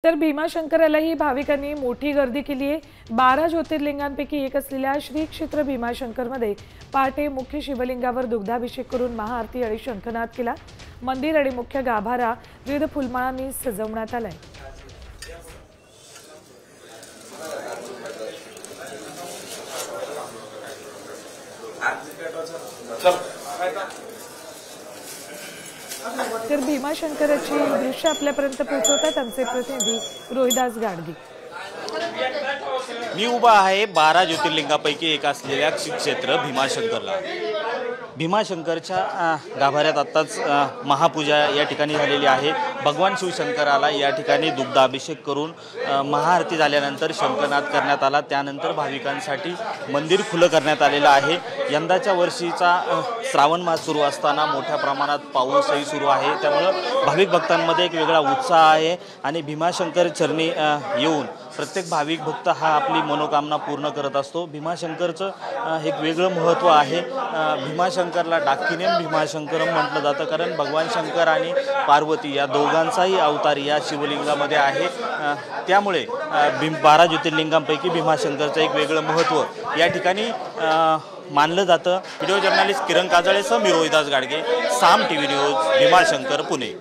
तर भीमाशंकरालाही भाविकांनी मोठी गर्दी केली आहे। 12 ज्योतिर्लिंगांपैकी एक असलेल्या श्री क्षेत्र भीमाशंकरमध्ये पहाटे मुख्य शिवलिंगावर दुग्धाभिषेक करून महाआरती आणि शंखनाद केला। मंदिर आणि मुख्य गाभारा विविध फुलमाळांनी सजवण्यात आलाय। तर भीमाशंकराची दृश्य आपल्यापर्यंत पोहोचवतात आमचे प्रतिनिधी रोहिदास गाडगी। मी उभा आहे 12 ज्योतिर्लिंगापैकी एक असलेल्या श्री क्षेत्र भीमाशंकरला। भीमाशंकरच्या गाभाऱ्यात आत्ताच महापूजा या ठिकाणी झालेली आहे। भगवान शिवशंकराला या ठिकाणी दुग्धाभिषेक करून महाआरती झाल्यानंतर शंखनाद करण्यात आला। त्यानंतर भाविकांसाठी मंदिर खुलं करण्यात आलेलं आहे। यंदाच्या वर्षीचा श्रावण मास सुरू असताना मोठ्या प्रमाणात पाऊसही सुरू आहे, त्यामुळे भाविक भक्तांमध्ये एक वेगळा उत्साह आहे आणि भीमाशंकर चरणी येऊन प्रत्येक भाविक भक्त हा आपली मनोकामना पूर्ण करत असतो। भीमाशंकरचं एक वेगळं महत्त्व आहे। भीमाशंकरला डाकिनेम भीमाशंकरम म्हटलं जातं, कारण भगवान शंकर आणि पार्वती या दोघांचाही अवतार या शिवलिंगामध्ये आहे। त्यामुळे 12 ज्योतिर्लिंगांपैकी भीमाशंकरचं एक वेगळं महत्त्व या ठिकाणी मानलं जातं। व्हिडिओ जर्नलिस्ट किरण काजळेसह मी रोहिदास गाडगे, साम टीव्ही न्यूज, भीमाशंकर, पुणे।